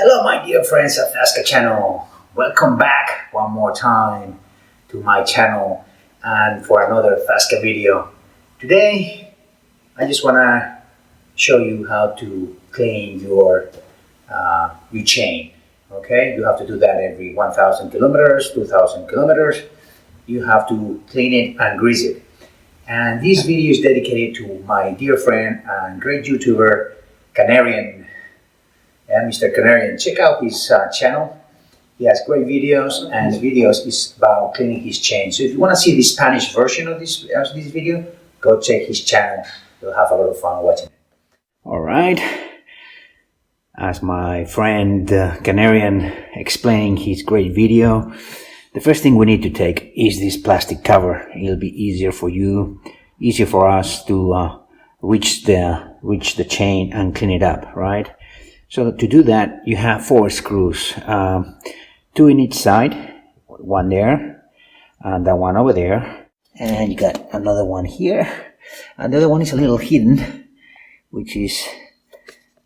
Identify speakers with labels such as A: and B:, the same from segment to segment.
A: Hello my dear friends of Aska channel. Welcome back one more time to my channel and for another Fasca video. Today I just want to show you how to clean your chain. Okay, you have to do that every 1,000 kilometers, 2,000 kilometers. You have to clean it and grease it. And this video is dedicated to my dear friend and great YouTuber Canarian. And Mr. Canarian, check out his channel. He has great videos, and the videos is about cleaning his chain. So if you want to see the Spanish version of this video, go check his channel. You'll have a lot of fun watching it. All right. As my friend Canarian explaining his great video, the first thing we need to take is this plastic cover. It'll be easier for you, easier for us to reach the chain and clean it up, right? So to do that, you have 4 screws, 2 in each side, one there, and that one over there, and you got another one here, and the other one is a little hidden, which is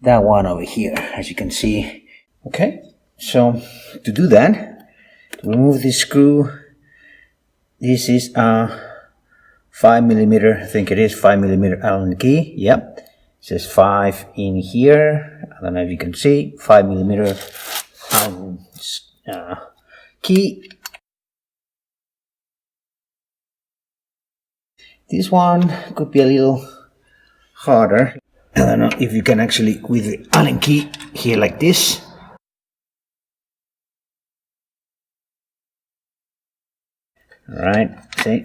A: that one over here, as you can see. Okay, so to do that, to remove this screw, this is a 5mm, I think it is 5mm Allen key. Yep, it says 5 in here. I don't know if you can see, 5mm key. This one could be a little harder. I don't know if you can actually, with the Allen key here like this. Alright, see,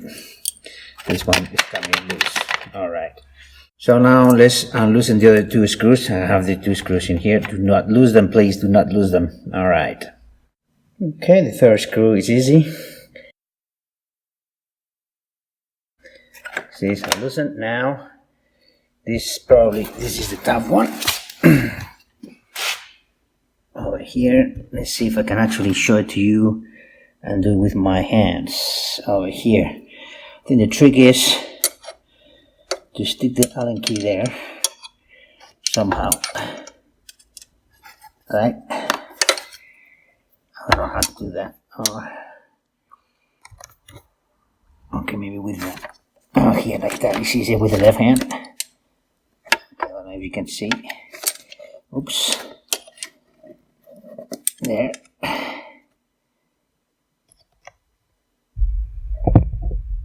A: this one is coming loose. Alright. So now let's loosen the other 2 screws. I have the 2 screws in here. Do not lose them, please. Do not lose them. All right. Okay, the 3rd screw is easy. See, so loosen now. This is the top one. Over here. Let's see if I can actually show it to you and do it with my hands. Over here. I think the trick is to stick the Allen key there somehow, right? I don't know how to do that. Okay, maybe with that. Oh, here, like that. It's easier with the left hand. Okay, I don't know if you can see. Oops. There.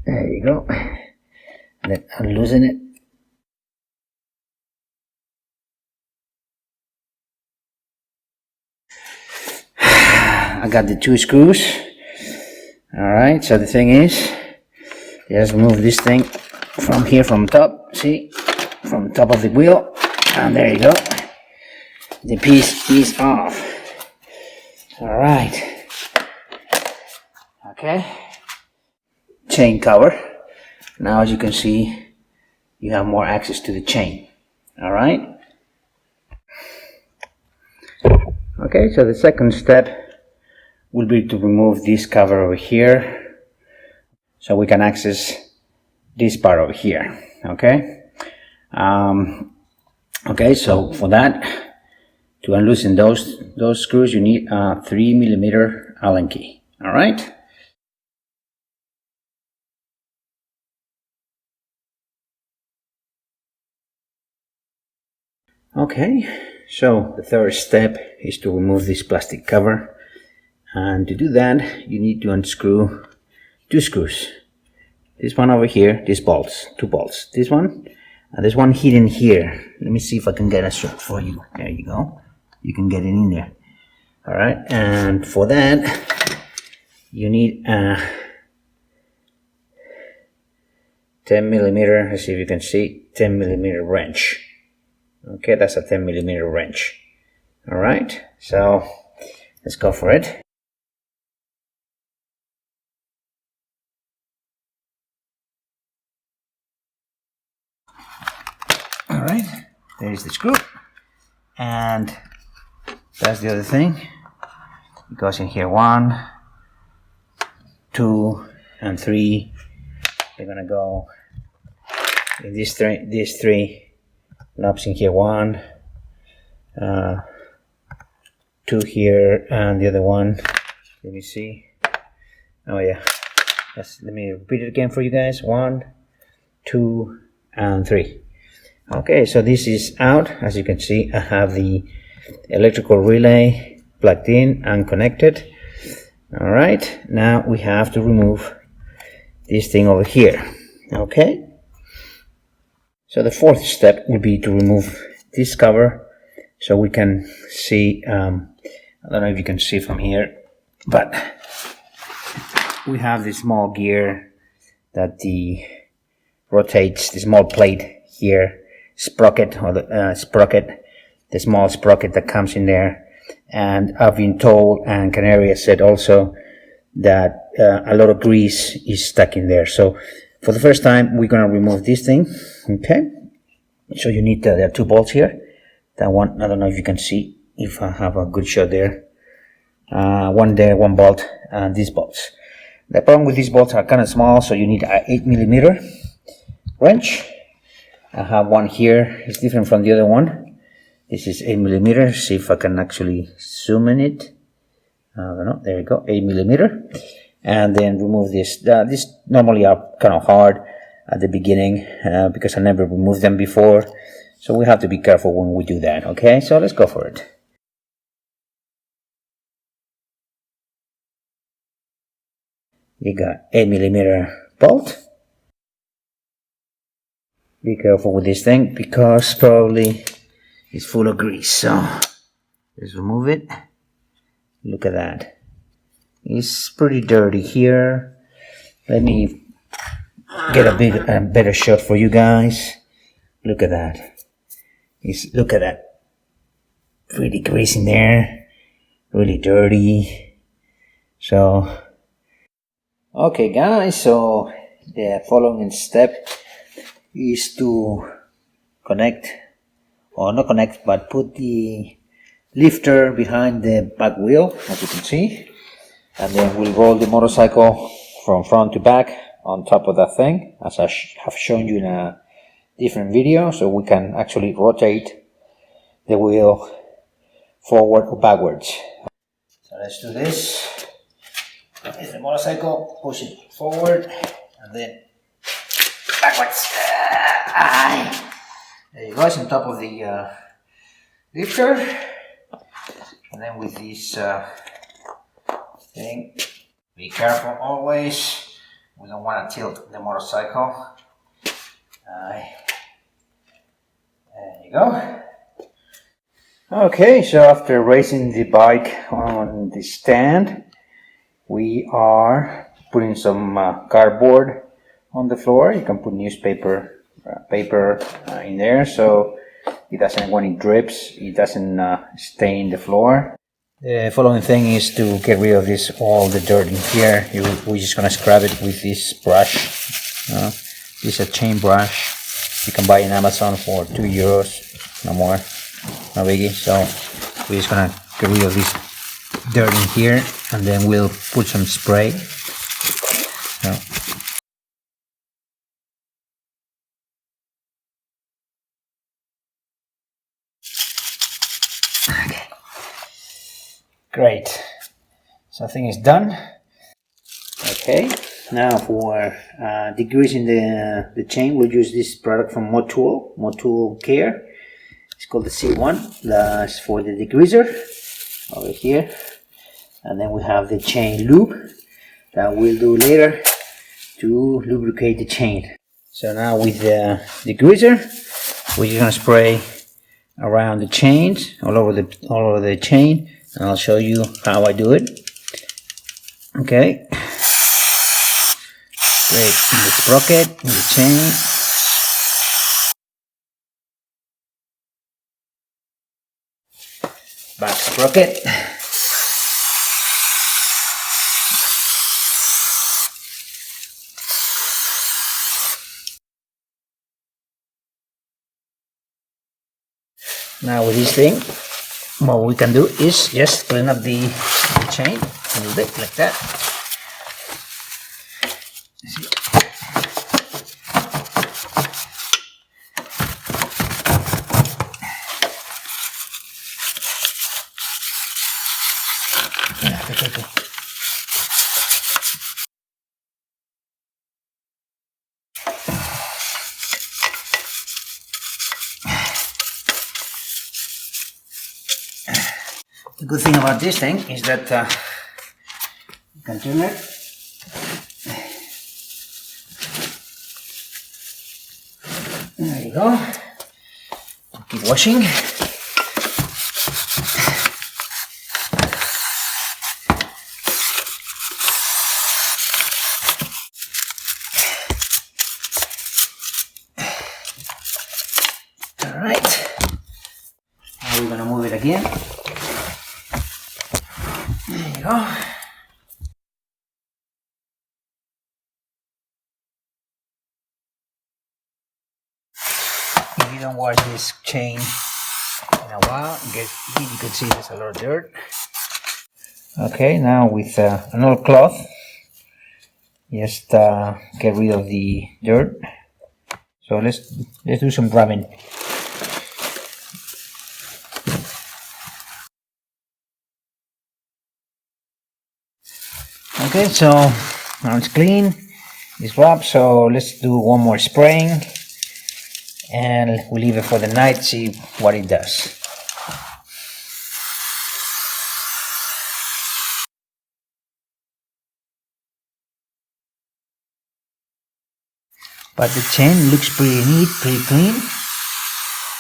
A: There you go. Then unloosen it. I got the 2 screws. Alright, so the thing is, just remove this thing from here, from top, see? From the top of the wheel. And there you go. The piece is off. Alright. Okay. Chain cover. Now, as you can see, you have more access to the chain. Alright? Okay, so the second step will be to remove this cover over here so we can access this part over here. Okay? Okay, so for that, to unloosen those screws, you need a 3mm Allen key. Alright? Okay, so the 3rd step is to remove this plastic cover, and to do that you need to unscrew 2 screws. This one over here, these bolts, 2 bolts, this one and this one hidden here. Let me see if I can get a shot for you. There you go, you can get it in there. Alright, and for that you need a 10mm, let's see if you can see, 10mm wrench. Okay, that's a 10mm wrench. Alright, so let's go for it. Alright, there's the screw. And that's the other thing. It goes in here, 1, 2, and 3. They're gonna go in these 3 knobs in here, 1, 2, two here and the other one. Let me see. Oh yeah. Let me repeat it again for you guys. 1, 2, and 3. Okay, so this is out. As you can see, I have the electrical relay plugged in and connected. All right, now we have to remove this thing over here. Okay, so the fourth step would be to remove this cover so we can see. I don't know if you can see from here, but we have this small gear that rotates the small plate here, sprocket, or the sprocket, the small sprocket that comes in there. And I've been told, and Canary has said also, that a lot of grease is stuck in there. So for the first time, we're going to remove this thing. Okay, so you need there are 2 bolts here. That one, I don't know if you can see, if I have a good shot there. One there, 1 bolt, and these bolts. The problem with these bolts are kind of small, so you need an 8mm wrench. I have one here. It's different from the other one. This is 8mm. See if I can actually zoom in it. I don't know. There you go, 8mm. And then remove this. These normally are kind of hard at the beginning because I never removed them before. So we have to be careful when we do that. Okay, so let's go for it. You got 8mm bolt. Be careful with this thing because probably it's full of grease. So let's remove it. Look at that. It's pretty dirty here. Let me get a better shot for you guys. Look at that. Look at that. Really grease in there. Really dirty. So, okay guys, so the following step is to connect, or not connect, but put the lifter behind the back wheel, as you can see, and then we'll roll the motorcycle from front to back on top of that thing, as I have shown you in a different video, so we can actually rotate the wheel forward or backwards. So let's do this. It's the motorcycle, push it forward and then backwards. There you go, it's on top of the lifter. And then with this thing, be careful always. We don't want to tilt the motorcycle. There you go. Okay, so after raising the bike on the stand, we are putting some cardboard on the floor. You can put newspaper paper in there, so it doesn't, when it drips, it doesn't stain the floor. The following thing is to get rid of this, all the dirt in here. We're just gonna scrub it with this brush. This is a chain brush. You can buy in Amazon for €2, no more, no biggie. So we're just gonna get rid of this dirt in here, and then we'll put some spray. So, okay, great. So I think it's done. Okay, now for degreasing the chain, we'll use this product from Motul Care. It's called the C1. That's for the degreaser over here. And then we have the chain lube that we'll do later to lubricate the chain. So now with the degreaser, we're just gonna spray around the chains, all over the chain, and I'll show you how I do it. Okay, spray the sprocket in the chain. Back sprocket. Now with this thing, what we can do is just clean up the chain a little bit like that. See. Okay. The good thing about this thing is that you can turn it. There you go. Keep washing. All right. Now we're gonna move it again. There you go. If you don't wash this chain in a while, you can see there's a lot of dirt. Okay, now with an old cloth, just get rid of the dirt. So let's do some rubbing. Okay, so now it's clean, it's rubbed, so let's do one more spraying and we'll leave it for the night, see what it does. But the chain looks pretty neat, pretty clean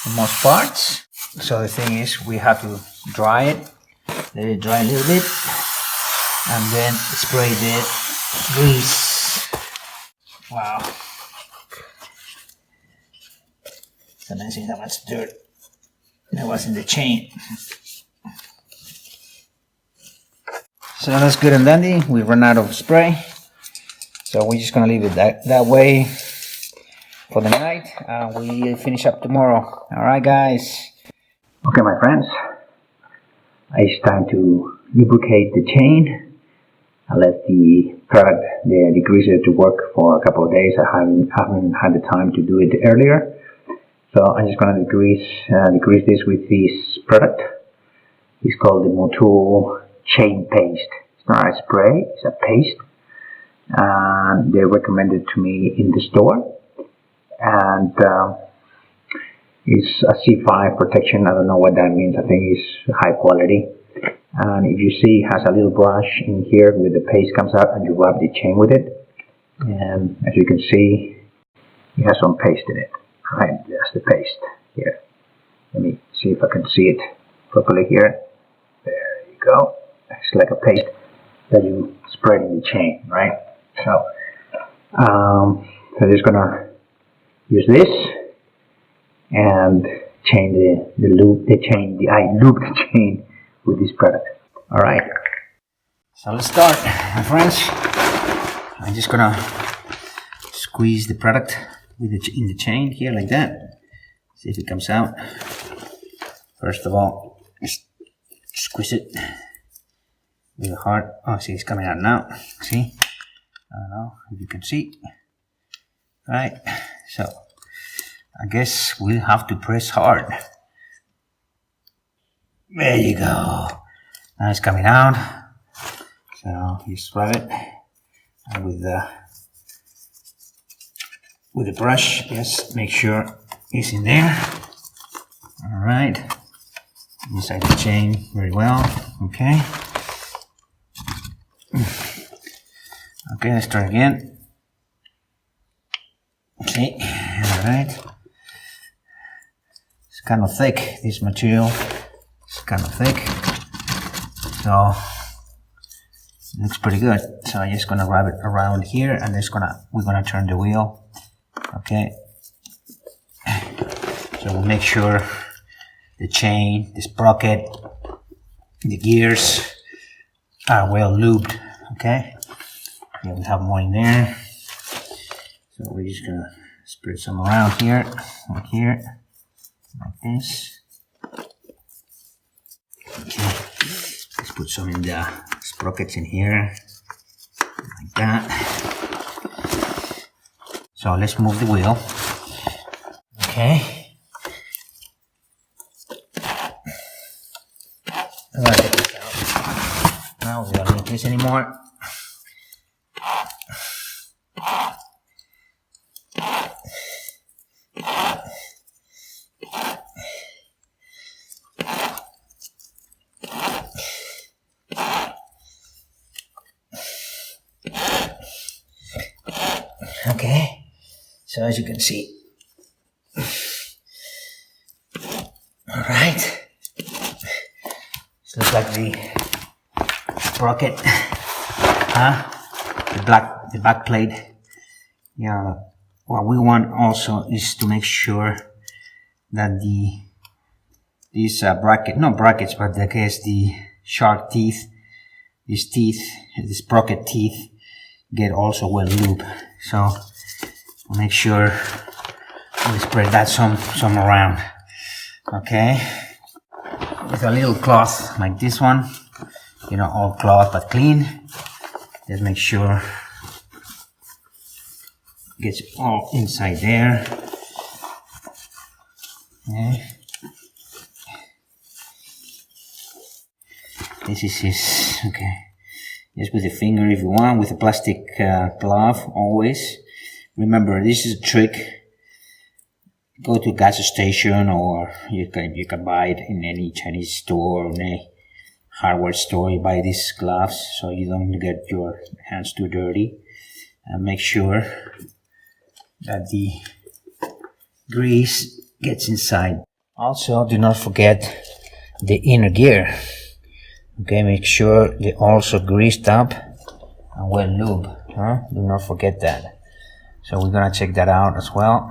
A: in most parts. So the thing is, we have to dry it, let it dry a little bit, and then spray the grease. Wow. It's amazing how much dirt there was in the chain. So that's good and dandy. We run out of spray. So we're just gonna leave it that way for the night. We finish up tomorrow. Alright guys. Okay my friends. It's time to lubricate the chain. I left the product, the degreaser, to work for a couple of days. I haven't had the time to do it earlier, so I'm just going to degrease this with this product. It's called the Motul chain paste. It's not a spray, it's a paste. They recommended to me in the store, and it's a C5 protection. I don't know what that means. I think it's high quality. And if you see, it has a little brush in here where the paste comes out, and you rub the chain with it. And as you can see, it has some paste in it. Right, that's the paste here. Let me see if I can see it properly here. There you go. It's like a paste that you spread in the chain, right? So, I'm just gonna use this and chain I lube the chain with this product. Alright, so let's start, my friends. I'm just gonna squeeze the product in the chain here like that. See if it comes out. First of all, just squeeze it really hard. Oh, see, it's coming out now. See? I don't know if you can see. Right, so I guess we'll have to press hard. There you go. Now it's coming out. So you rub it, and with the brush, just make sure it's in there. All right, inside the chain very well. Okay. Okay, let's try again. Okay. All right. It's kind of thick. This material. It's kind of thick, so it looks pretty good. So I'm just gonna wrap it around here, and we're gonna turn the wheel. Okay. So we'll make sure the chain, the sprocket, the gears are well lubed. Okay. Yeah, we have more in there. So we're just gonna spread some around here, like here, like this. Okay, let's put some in the sprockets in here, like that. So let's move the wheel. Okay. I'm gonna take this out. this anymore. Okay, so as you can see, all right, this looks like the sprocket, the back plate. Yeah, what we want also is to make sure that these not brackets, but I guess the shark teeth, these sprocket teeth, get also well lubed. So we'll make sure we spread that some around. Okay, with a little cloth like this one, you know, all cloth but clean. Just make sure it gets all inside there. Okay. This is his, okay. Just with the finger if you want, with a plastic glove always. Remember, this is a trick. Go to a gas station, or you can buy it in any Chinese store or in a hardware store. You buy these gloves so you don't get your hands too dirty. And make sure that the grease gets inside. Also, do not forget the inner gear. Okay, make sure they're also greased up and well lubed. Do not forget that. So we're gonna check that out as well.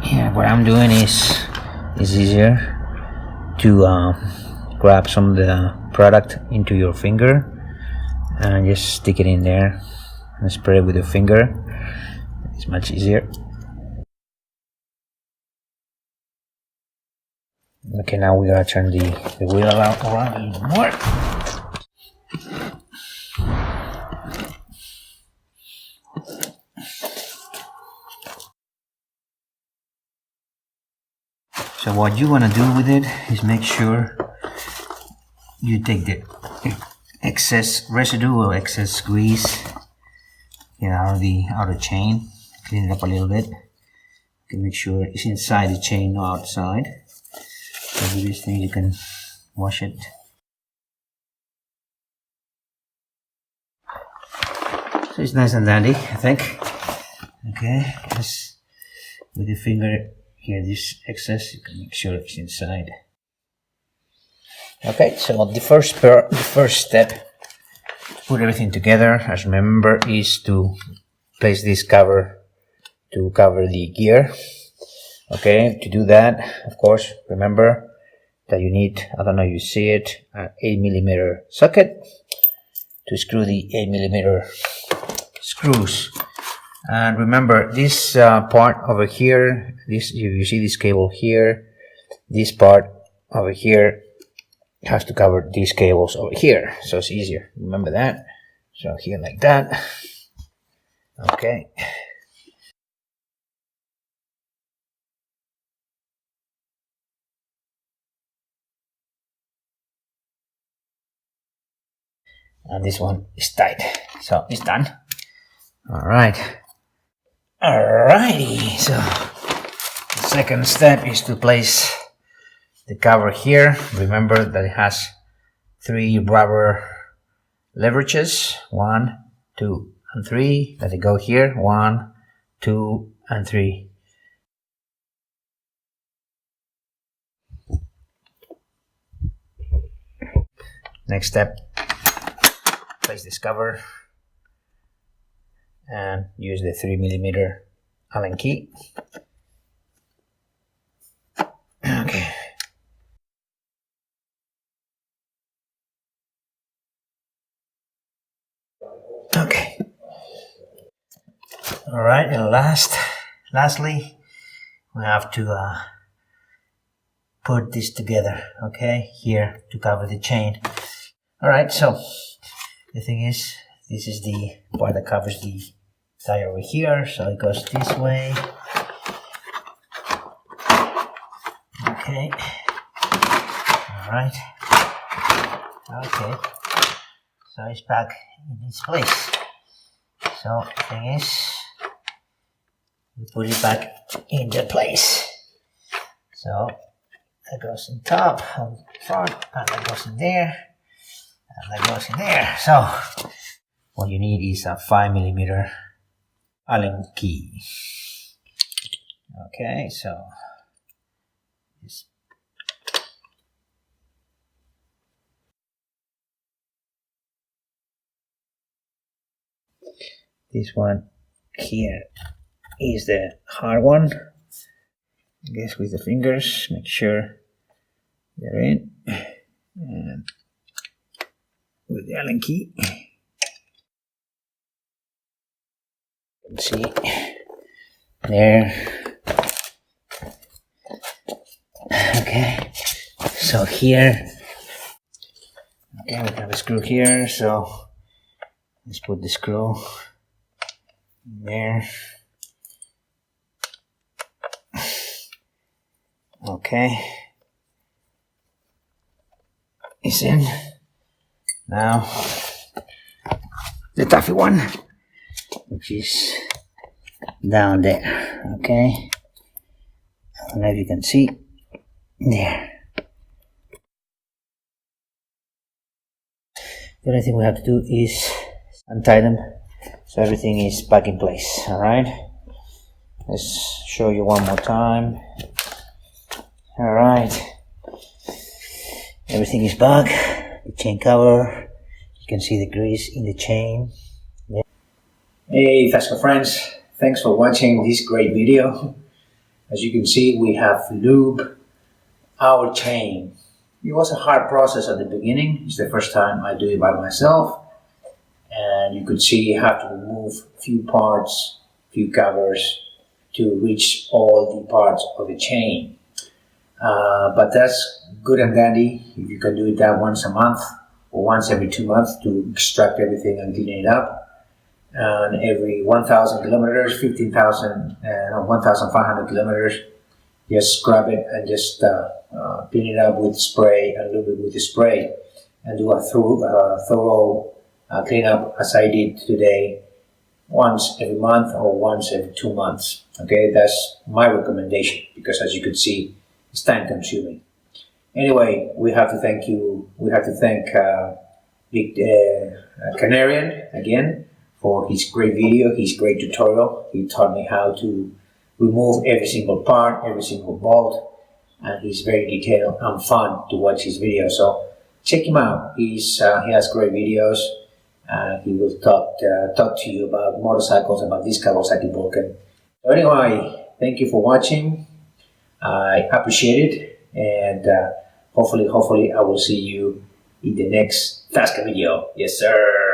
A: Yeah, what I'm doing is easier to grab some of the product into your finger and just stick it in there and spread it with your finger. It's much easier. Okay, now we're gonna turn the wheel around a little more. So what you wanna do with it is make sure you take the excess residue or excess grease, get out of the chain, clean it up a little bit. You can make sure it's inside the chain, not outside. So with this thing you can wash it. So it's nice and dandy, I think. Okay, just with the finger here, this excess, you can make sure it's inside. Okay, so the first step to put everything together, as remember, is to place this cover to cover the gear. Okay, to do that, of course, remember that you need, I don't know if you see it, an 8mm socket to screw the 8mm screws. And remember, this part over here, this, you see this cable here, this part over here has to cover these cables over here, so it's easier. Remember that. So here like that. Okay. And this one is tight, so it's done. Alrighty, so the second step is to place the cover here. Remember that it has 3 rubber leverages, 1, 2, and 3, that they go here, 1, 2, and 3. Next step, place this cover and use the 3mm Allen key. Okay. Okay. All right, and lastly, we have to put this together. Okay, here to cover the chain. All right, so the thing is, this is the part that covers the tire over here, so it goes this way. Okay. Alright. Okay. So it's back in its place. So the thing is, we put it back in the place. So that goes in top, on front, and that goes in there, and that goes in there. So what you need is a 5mm Allen key. Okay, so this one here is the hard one. I guess with the fingers, make sure they're in, and with the Allen key, you can see there. Okay, so here, okay, we have a screw here, so let's put the screw in there. Okay, it's in. Now the toughy one, which is down there. Okay, I don't know if you can see there. The only thing we have to do is untie them so everything is back in place. Alright, let's show you one more time. Alright, everything is back. The chain cover, you can see the grease in the chain. Hey Fasco friends, thanks for watching this great video. As you can see, we have lubed our chain. It was a hard process at the beginning. It's the first time I do it by myself, and you could see you have to remove a few parts, few covers to reach all the parts of the chain. But that's good and dandy if you can do it that once a month or once every 2 months to extract everything and clean it up. And every 1,000 kilometers, 1,500 kilometers, just scrub it and just clean it up with spray and lube it with the spray, and do a thorough cleanup as I did today, once every month or once every 2 months. Okay, that's my recommendation, because as you can see, it's time consuming. Anyway, we have to thank Big Canarian again for his great video, his great tutorial. He taught me how to remove every single part, every single bolt, and he's very detailed and fun to watch his videos. So check him out. He has great videos. He will talk to you about motorcycles, about this Kawasaki Vulcan. So anyway, thank you for watching. I appreciate it, and hopefully I will see you in the next Fasca video. Yes, sir.